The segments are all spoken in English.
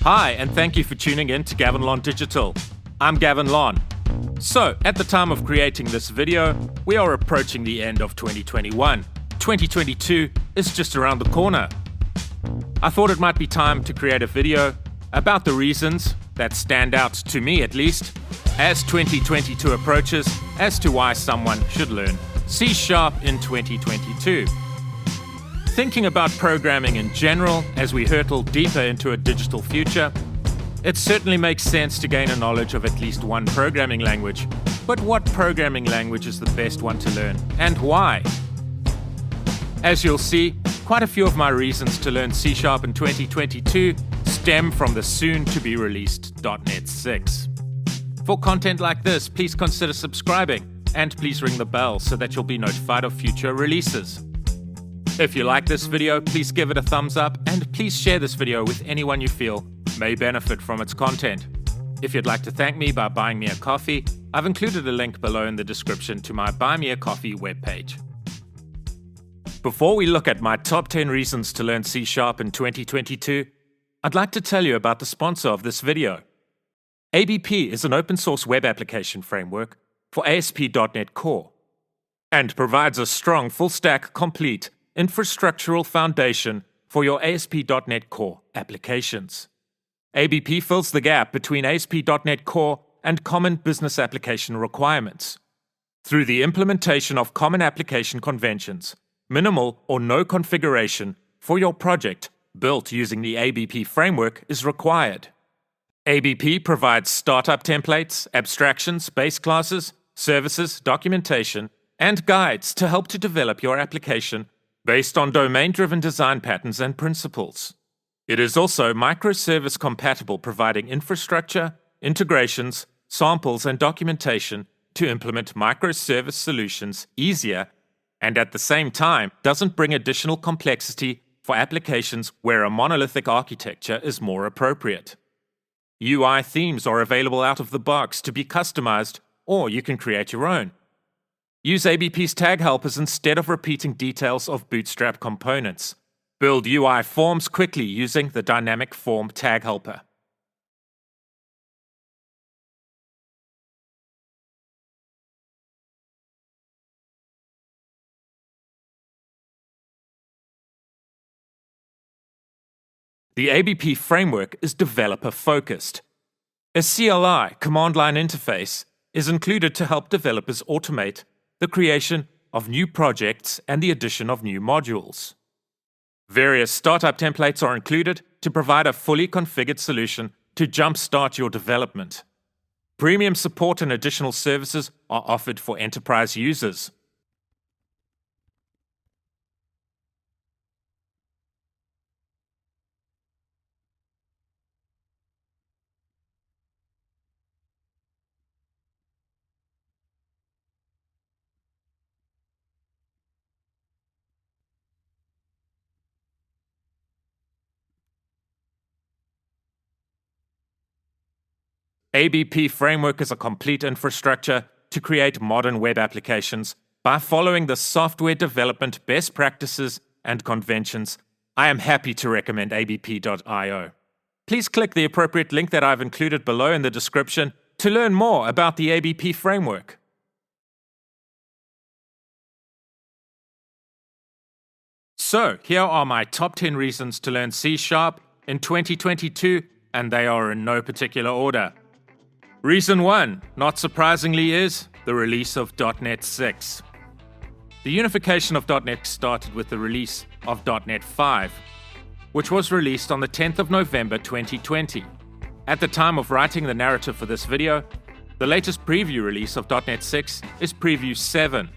Hi, and thank you for tuning in to Gavin Lon Digital. I'm Gavin Lon. So, at the time of creating this video, we are approaching the end of 2021. 2022 is just around the corner. I thought it might be time to create a video about the reasons that stand out, to me at least, as 2022 approaches, as to why someone should learn C# in 2022. Thinking about programming in general as we hurtle deeper into a digital future, it certainly makes sense to gain a knowledge of at least one programming language. But what programming language is the best one to learn, and why? As you'll see, quite a few of my reasons to learn C# in 2022 stem from the soon-to-be-released .NET 6. For content like this, please consider subscribing, and please ring the bell so that you'll be notified of future releases. If you like this video, please give it a thumbs up, and please share this video with anyone you feel may benefit from its content. If you'd like to thank me by buying me a coffee, I've included a link below in the description to my Buy Me a Coffee webpage. Before we look at my top 10 reasons to learn C# in 2022, I'd like to tell you about the sponsor of this video. ABP is an open source web application framework for ASP.NET Core and provides a strong full-stack complete infrastructural foundation for your ASP.NET Core applications. ABP fills the gap between ASP.NET Core and common business application requirements. Through the implementation of common application conventions, minimal or no configuration for your project built using the ABP framework is required. ABP provides startup templates, abstractions, base classes, services, documentation, and guides to help to develop your application based on domain-driven design patterns and principles. It is also microservice compatible, providing infrastructure, integrations, samples, and documentation to implement microservice solutions easier, and at the same time doesn't bring additional complexity for applications where a monolithic architecture is more appropriate. UI themes are available out of the box to be customized, or you can create your own. Use ABP's tag helpers instead of repeating details of Bootstrap components. Build UI forms quickly using the dynamic form tag helper. The ABP framework is developer-focused. A CLI, command line interface, is included to help developers automate the creation of new projects and the addition of new modules. Various startup templates are included to provide a fully configured solution to jumpstart your development. Premium support and additional services are offered for enterprise users. ABP framework is a complete infrastructure to create modern web applications by following the software development best practices and conventions. I am happy to recommend abp.io. Please click the appropriate link that I've included below in the description to learn more about the ABP framework. So, here are my top 10 reasons to learn C# in 2022, and they are in no particular order. Reason 1, not surprisingly, is the release of .NET 6. The unification of .NET started with the release of .NET 5, which was released on the 10th of November 2020. At the time of writing the narrative for this video, the latest preview release of .NET 6 is Preview 7.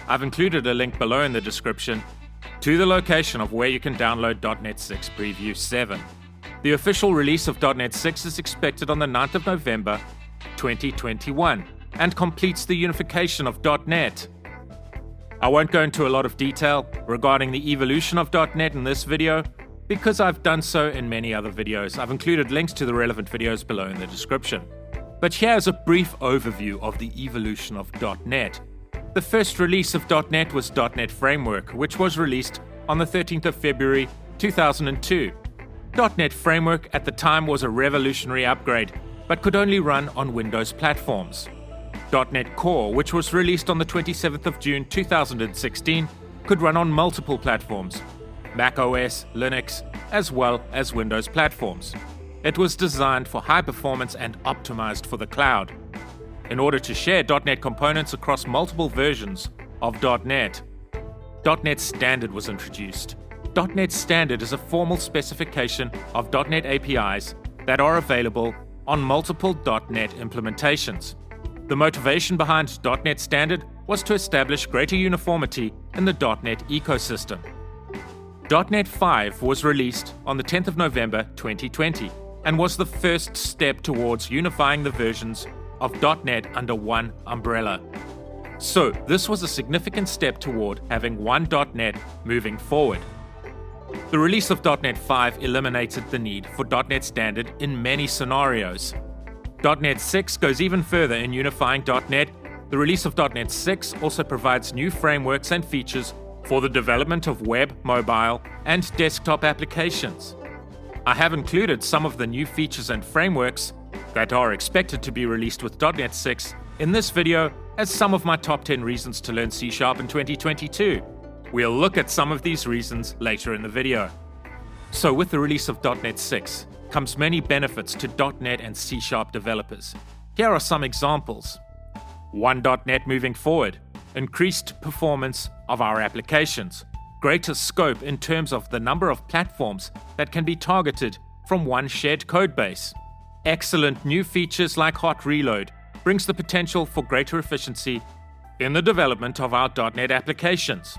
I've included a link below in the description to the location of where you can download .NET 6 Preview 7. The official release of .NET 6 is expected on the 9th of November 2021 and completes the unification of .NET. I won't go into a lot of detail regarding the evolution of .NET in this video because I've done so in many other videos. I've included links to the relevant videos below in the description. But here's a brief overview of the evolution of .NET. The first release of .NET was .NET Framework, which was released on the 13th of February 2002. .NET Framework at the time was a revolutionary upgrade, but could only run on Windows platforms. .NET Core, which was released on the 27th of June 2016, could run on multiple platforms, Mac OS, Linux, as well as Windows platforms. It was designed for high performance and optimized for the cloud. In order to share .NET components across multiple versions of .NET, .NET Standard was introduced. .NET Standard is a formal specification of .NET APIs that are available on multiple .NET implementations. The motivation behind .NET Standard was to establish greater uniformity in the .NET ecosystem. .NET 5 was released on the 10th of November 2020 and was the first step towards unifying the versions of .NET under one umbrella. So, this was a significant step toward having one .NET moving forward. The release of .NET 5 eliminated the need for .NET Standard in many scenarios. .NET 6 goes even further in unifying .NET. The release of .NET 6 also provides new frameworks and features for the development of web, mobile, and desktop applications. I have included some of the new features and frameworks that are expected to be released with .NET 6 in this video as some of my top 10 reasons to learn C# in 2022. We'll look at some of these reasons later in the video. So with the release of .NET 6 comes many benefits to .NET and C# developers. Here are some examples. One .NET moving forward, increased performance of our applications, greater scope in terms of the number of platforms that can be targeted from one shared codebase. Excellent new features like hot reload brings the potential for greater efficiency in the development of our .NET applications.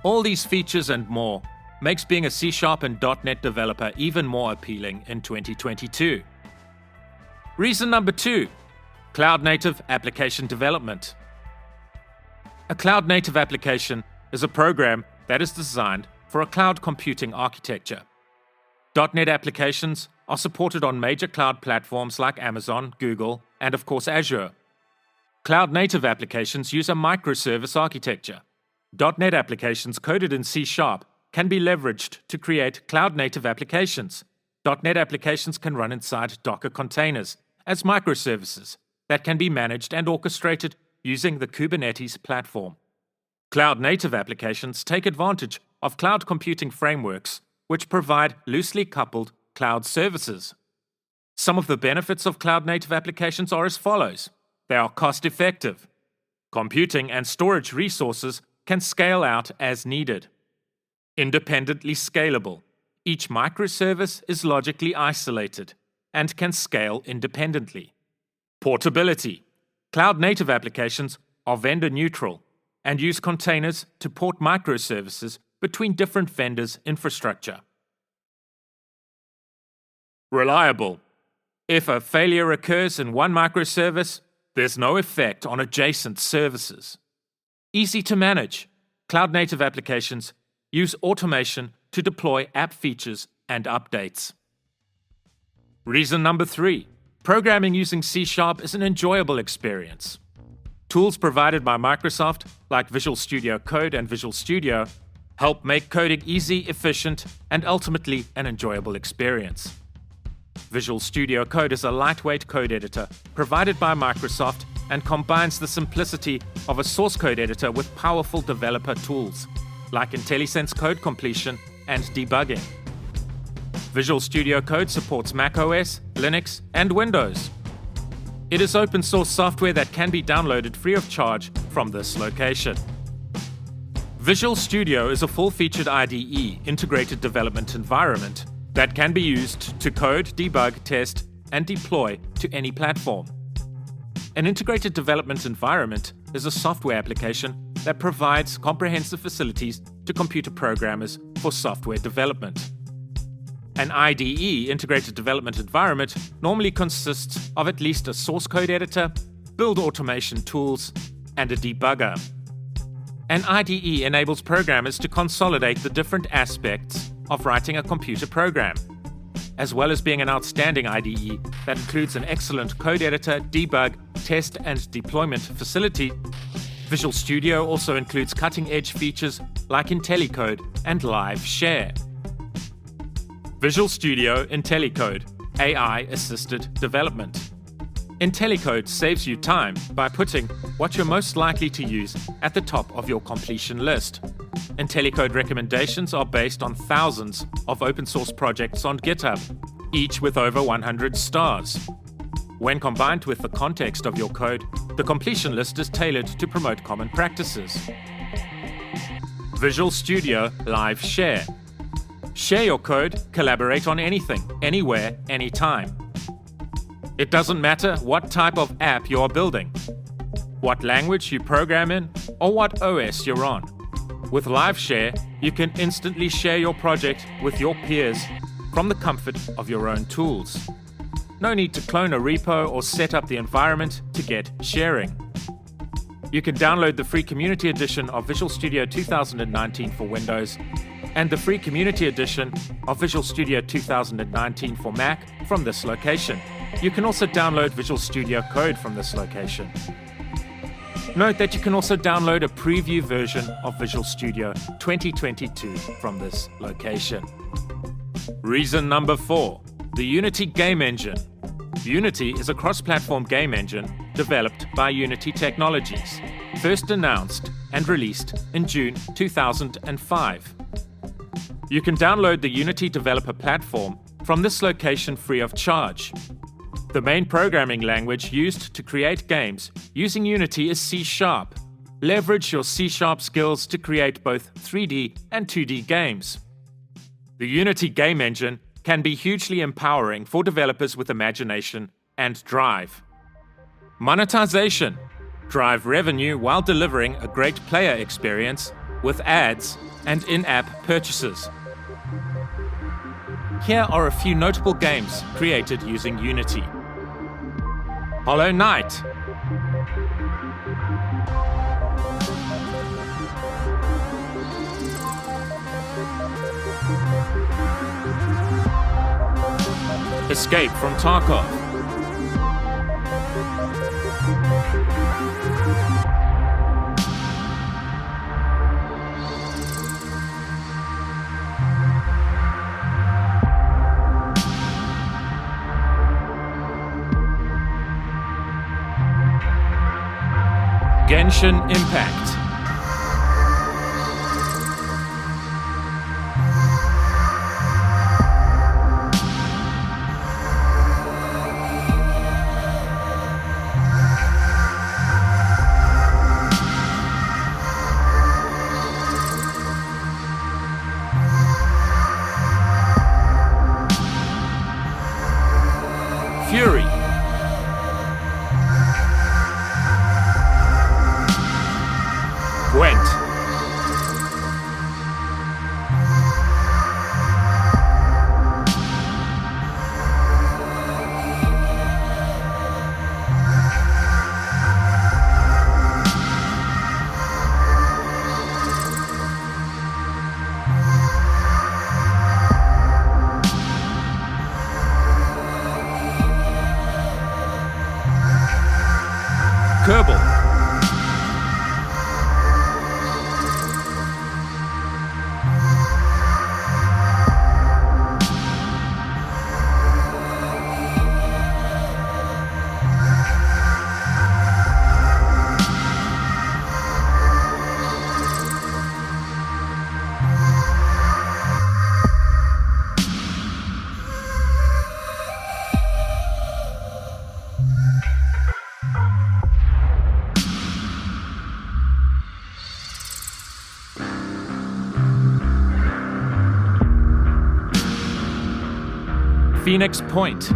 All these features and more makes being a C# and .NET developer even more appealing in 2022. Reason number 2, cloud-native application development. A cloud-native application is a program that is designed for a cloud computing architecture. .NET applications are supported on major cloud platforms like Amazon, Google, and of course Azure. Cloud-native applications use a microservice architecture. .NET applications coded in C# can be leveraged to create cloud-native applications. .NET applications can run inside Docker containers as microservices that can be managed and orchestrated using the Kubernetes platform. Cloud-native applications take advantage of cloud computing frameworks which provide loosely coupled cloud services. Some of the benefits of cloud-native applications are as follows. They are cost-effective. Computing and storage resources can scale out as needed. Independently scalable. Each microservice is logically isolated and can scale independently. Portability. Cloud-native applications are vendor-neutral and use containers to port microservices between different vendors' infrastructure. Reliable. If a failure occurs in one microservice, there's no effect on adjacent services. Easy to manage. Cloud-native applications use automation to deploy app features and updates. Reason number 3. Programming using C# is an enjoyable experience. Tools provided by Microsoft, like Visual Studio Code and Visual Studio, help make coding easy, efficient, and ultimately an enjoyable experience. Visual Studio Code is a lightweight code editor provided by Microsoft and combines the simplicity of a source code editor with powerful developer tools, like IntelliSense code completion and debugging. Visual Studio Code supports Mac OS, Linux, and Windows. It is open source software that can be downloaded free of charge from this location. Visual Studio is a full-featured IDE, integrated development environment, that can be used to code, debug, test, and deploy to any platform. An integrated development environment is a software application that provides comprehensive facilities to computer programmers for software development. An IDE, integrated development environment, normally consists of at least a source code editor, build automation tools, and a debugger. An IDE enables programmers to consolidate the different aspects of writing a computer program. As well as being an outstanding IDE that includes an excellent code editor, debug, test, and deployment facility, Visual Studio also includes cutting-edge features like IntelliCode and Live Share. Visual Studio IntelliCode, AI-assisted development. IntelliCode saves you time by putting what you're most likely to use at the top of your completion list. IntelliCode recommendations are based on thousands of open source projects on GitHub, each with over 100 stars. When combined with the context of your code, the completion list is tailored to promote common practices. Visual Studio Live Share. Share your code, collaborate on anything, anywhere, anytime. It doesn't matter what type of app you're building, what language you program in, or what OS you're on. With Live Share, you can instantly share your project with your peers from the comfort of your own tools. No need to clone a repo or set up the environment to get sharing. You can download the free Community Edition of Visual Studio 2019 for Windows and the free Community Edition of Visual Studio 2019 for Mac from this location. You can also download Visual Studio Code from this location. Note that you can also download a preview version of Visual Studio 2022 from this location. Reason number 4, the Unity Game Engine. Unity is a cross-platform game engine developed by Unity Technologies, first announced and released in June 2005. You can download the Unity Developer Platform from this location free of charge. The main programming language used to create games using Unity is C#. Leverage your C# skills to create both 3D and 2D games. The Unity Game Engine can be hugely empowering for developers with imagination and drive. Monetization. Drive revenue while delivering a great player experience with ads and in-app purchases. Here are a few notable games created using Unity. Hollow Knight. Escape from Tarkov. Genshin Impact. Fury. Gwent. Kerbal. Phoenix Point.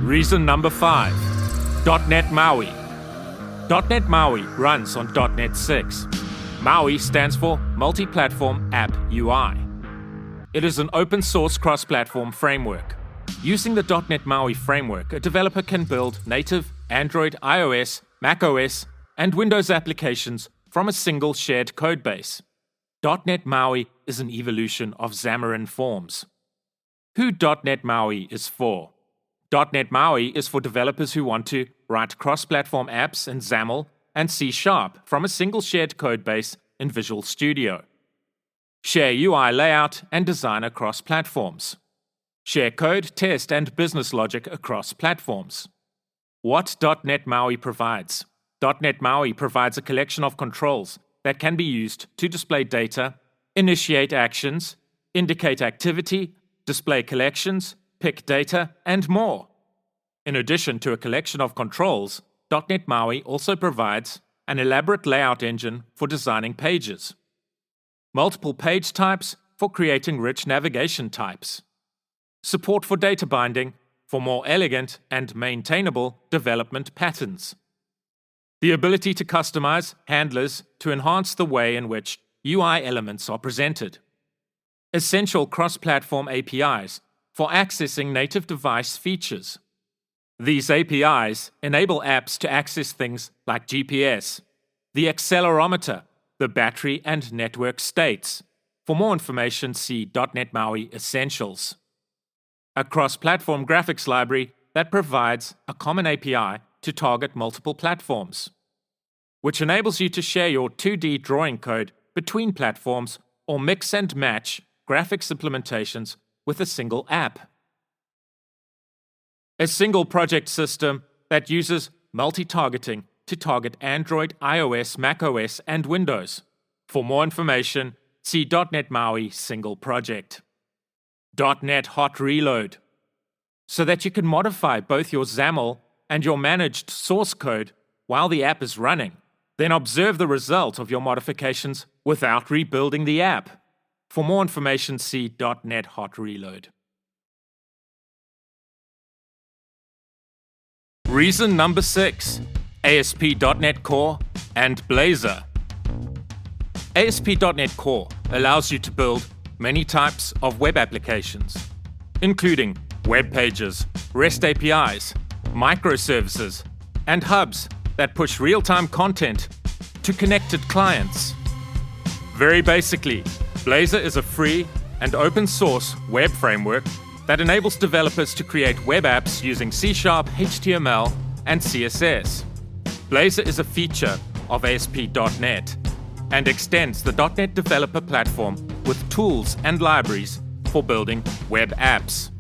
Reason number 5, .NET MAUI. .NET MAUI runs on .NET 6. MAUI stands for Multi-Platform App UI. It is an open-source cross-platform framework. Using the .NET MAUI framework, a developer can build native Android, iOS, macOS, and Windows applications from a single shared codebase. .NET MAUI is an evolution of Xamarin Forms. Who .NET MAUI is for? .NET MAUI is for developers who want to write cross-platform apps in XAML and C# from a single shared codebase in Visual Studio. Share UI layout and design across platforms. Share code, test, and business logic across platforms. What .NET MAUI provides? .NET MAUI provides a collection of controls that can be used to display data, initiate actions, indicate activity, display collections, pick data, and more. In addition to a collection of controls, .NET MAUI also provides an elaborate layout engine for designing pages, multiple page types for creating rich navigation types, support for data binding for more elegant and maintainable development patterns, the ability to customize handlers to enhance the way in which UI elements are presented, essential cross-platform APIs for accessing native device features. These APIs enable apps to access things like GPS, the accelerometer, the battery and network states. For more information, see .NET MAUI Essentials. A cross-platform graphics library that provides a common API to target multiple platforms, which enables you to share your 2D drawing code between platforms or mix and match graphics implementations with a single app. A single project system that uses multi-targeting to target Android, iOS, macOS, and Windows. For more information, see .NET MAUI Single Project. .NET Hot Reload, so that you can modify both your XAML and your managed source code while the app is running. Then observe the result of your modifications without rebuilding the app. For more information, see .NET Hot Reload. Reason number 6. ASP.NET Core and Blazor. ASP.NET Core allows you to build many types of web applications, including web pages, REST APIs, microservices, and hubs that push real-time content to connected clients. Very basically, Blazor is a free and open-source web framework that enables developers to create web apps using C#, HTML, and CSS. Blazor is a feature of ASP.NET and extends the .NET Developer Platform with tools and libraries for building web apps.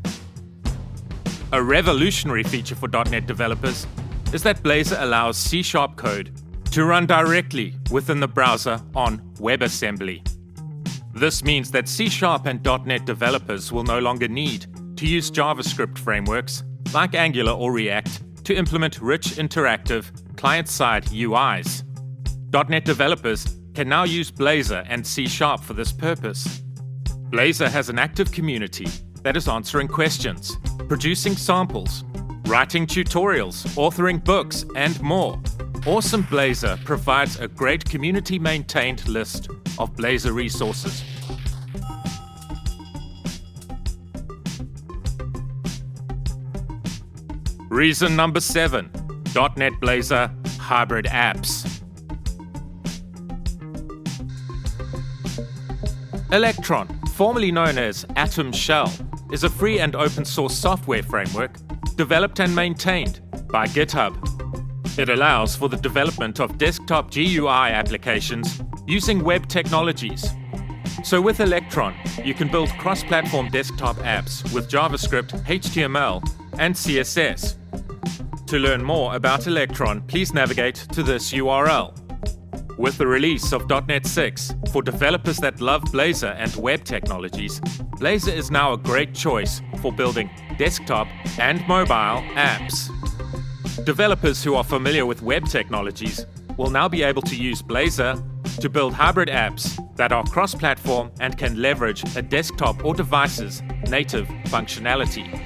A revolutionary feature for .NET developers is that Blazor allows C# code to run directly within the browser on WebAssembly. This means that C# and .NET developers will no longer need to use JavaScript frameworks like Angular or React to implement rich interactive client-side UIs. .NET developers can now use Blazor and C# for this purpose. Blazor has an active community that is answering questions, producing samples, writing tutorials, authoring books, and more. Awesome Blazor provides a great community-maintained list of Blazor resources. Reason number 7. .NET Blazor Hybrid Apps. Electron, formerly known as Atom Shell, is a free and open-source software framework developed and maintained by GitHub. It allows for the development of desktop GUI applications using web technologies. So with Electron, you can build cross-platform desktop apps with JavaScript, HTML, and CSS. To learn more about Electron, please navigate to this URL. With the release of .NET 6, for developers that love Blazor and web technologies, Blazor is now a great choice for building desktop and mobile apps. Developers who are familiar with web technologies will now be able to use Blazor to build hybrid apps that are cross-platform and can leverage a desktop or device's native functionality.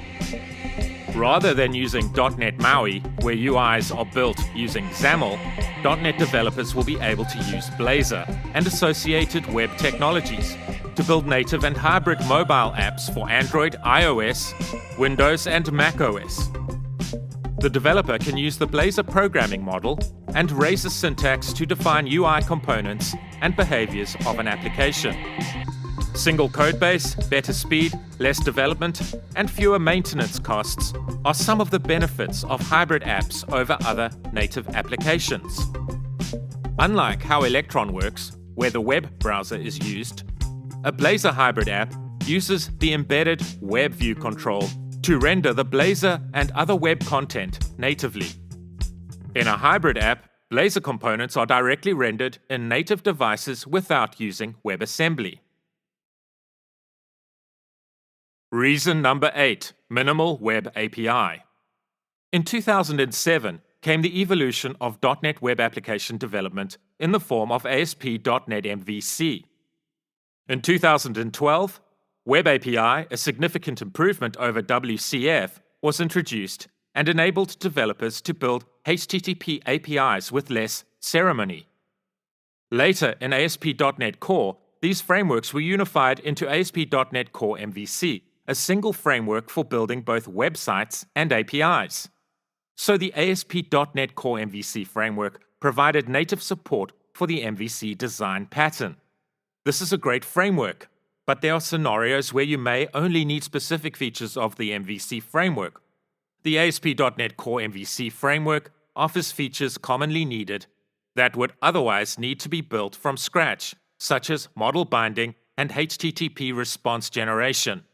Rather than using .NET MAUI, where UIs are built using XAML, .NET developers will be able to use Blazor and associated web technologies to build native and hybrid mobile apps for Android, iOS, Windows, and macOS. The developer can use the Blazor programming model and Razor syntax to define UI components and behaviors of an application. Single codebase, better speed, less development, and fewer maintenance costs are some of the benefits of hybrid apps over other native applications. Unlike how Electron works, where the web browser is used, a Blazor hybrid app uses the embedded web view control to render the Blazor and other web content natively. In a hybrid app, Blazor components are directly rendered in native devices without using WebAssembly. Reason number 8, Minimal Web API. In 2007 came the evolution of .NET Web Application development in the form of ASP.NET MVC. In 2012, Web API, a significant improvement over WCF, was introduced and enabled developers to build HTTP APIs with less ceremony. Later, in ASP.NET Core, these frameworks were unified into ASP.NET Core MVC, a single framework for building both websites and APIs. So the ASP.NET Core MVC framework provided native support for the MVC design pattern. This is a great framework, but there are scenarios where you may only need specific features of the MVC framework. The ASP.NET Core MVC framework offers features commonly needed that would otherwise need to be built from scratch, such as model binding and HTTP response generation.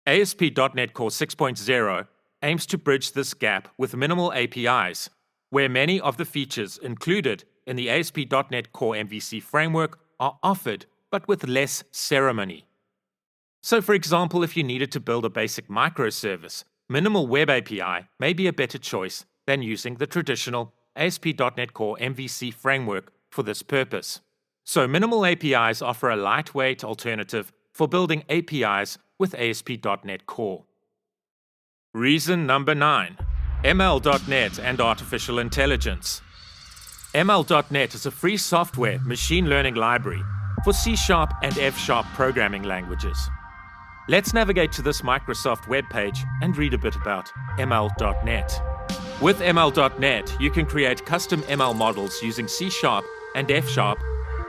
ASP.NET Core 6.0 aims to bridge this gap with minimal APIs, where many of the features included in the ASP.NET Core MVC framework are offered, but with less ceremony. So for example, if you needed to build a basic microservice, Minimal Web API may be a better choice than using the traditional ASP.NET Core MVC framework for this purpose. So minimal APIs offer a lightweight alternative for building APIs with ASP.NET Core. Reason number 9, ML.NET and Artificial Intelligence. ML.NET is a free software machine learning library for C# and F# programming languages. Let's navigate to this Microsoft webpage and read a bit about ML.NET. With ML.NET, you can create custom ML models using C# and F#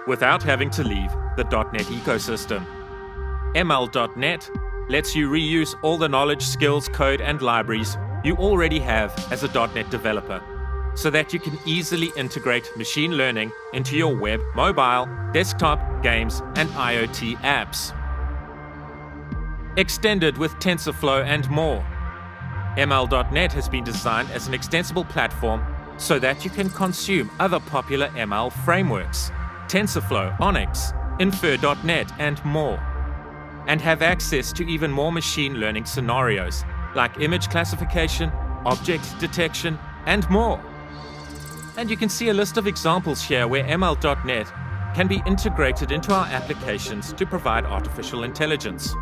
without having to leave the .NET ecosystem. ML.NET lets you reuse all the knowledge, skills, code, and libraries you already have as a .NET developer, so that you can easily integrate machine learning into your web, mobile, desktop, games, and IoT apps. Extended with TensorFlow and more. ML.NET has been designed as an extensible platform so that you can consume other popular ML frameworks, TensorFlow, Onyx, Infer.NET, and more, and have access to even more machine learning scenarios like image classification, object detection, and more. And you can see a list of examples here where ML.NET can be integrated into our applications to provide artificial intelligence.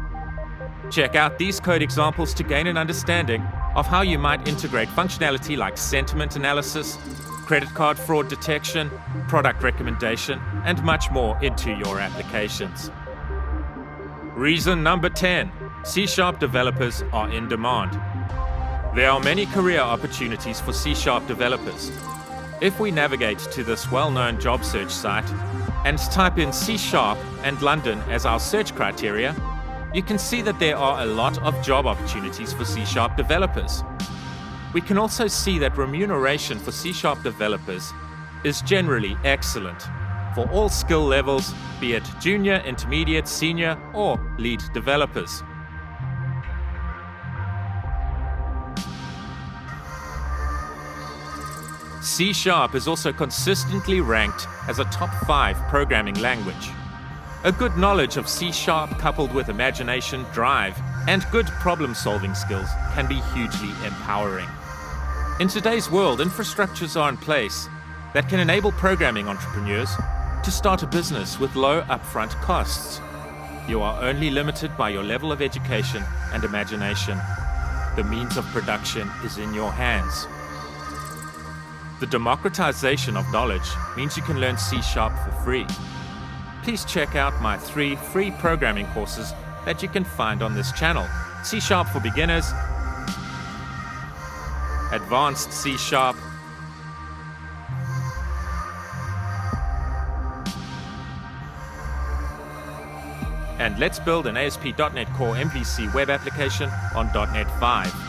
Check out these code examples to gain an understanding of how you might integrate functionality like sentiment analysis, credit card fraud detection, product recommendation, and much more into your applications. Reason number 10, C# developers are in demand. There are many career opportunities for C# developers. If we navigate to this well-known job search site and type in C# and London as our search criteria, you can see that there are a lot of job opportunities for C# developers. We can also see that remuneration for C# developers is generally excellent for all skill levels, be it junior, intermediate, senior, or lead developers. C# is also consistently ranked as a top 5 programming language. A good knowledge of C# coupled with imagination, drive, and good problem-solving skills can be hugely empowering. In today's world, infrastructures are in place that can enable programming entrepreneurs to start a business with low upfront costs. You are only limited by your level of education and imagination. The means of production is in your hands. The democratization of knowledge means you can learn C# for free. Please check out my 3 free programming courses that you can find on this channel: C# for beginners, Advanced C#, and let's build an ASP.NET Core MVC Web Application on .NET 5.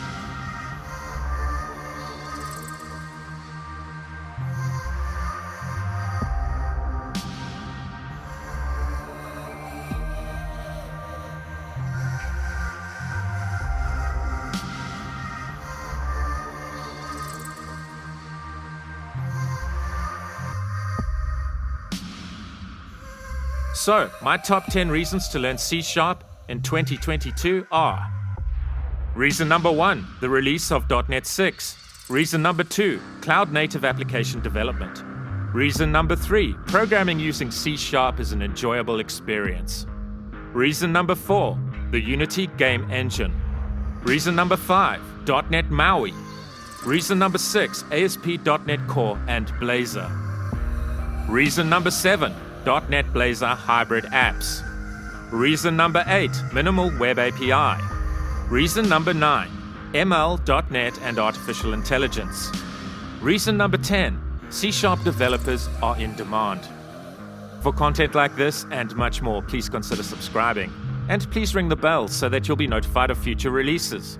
So, my top 10 reasons to learn C# in 2022 are: reason number 1, the release of .NET 6. Reason number 2, cloud-native application development. Reason number 3, programming using C# is an enjoyable experience. Reason number 4, the Unity game engine. Reason number 5, .NET MAUI. Reason number 6, ASP.NET Core and Blazor. Reason number 7, .NET Blazor hybrid apps. Reason number 8, minimal web API. Reason number 9, ML, .NET and artificial intelligence. Reason number 10, C# developers are in demand. For content like this and much more, please consider subscribing. And please ring the bell so that you'll be notified of future releases.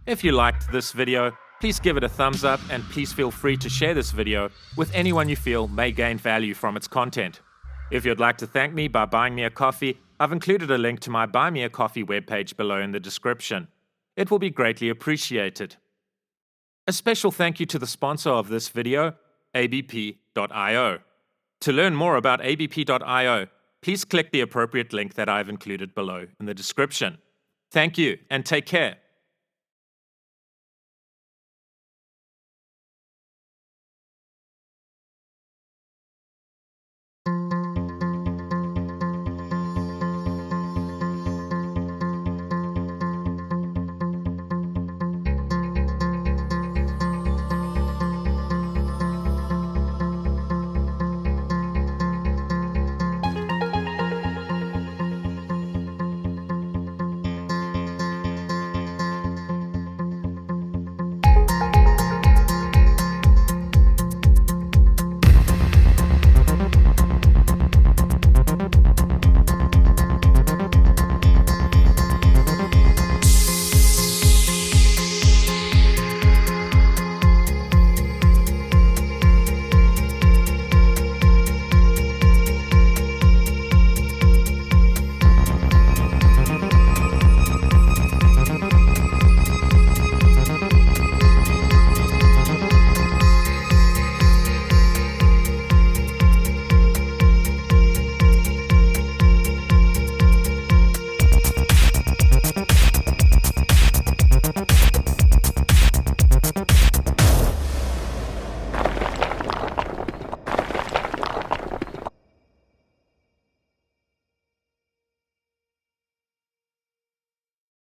If you liked this video, please give it a thumbs up and please feel free to share this video with anyone you feel may gain value from its content. If you'd like to thank me by buying me a coffee, I've included a link to my Buy Me a Coffee webpage below in the description. It will be greatly appreciated. A special thank you to the sponsor of this video, abp.io. To learn more about abp.io, please click the appropriate link that I've included below in the description. Thank you and take care.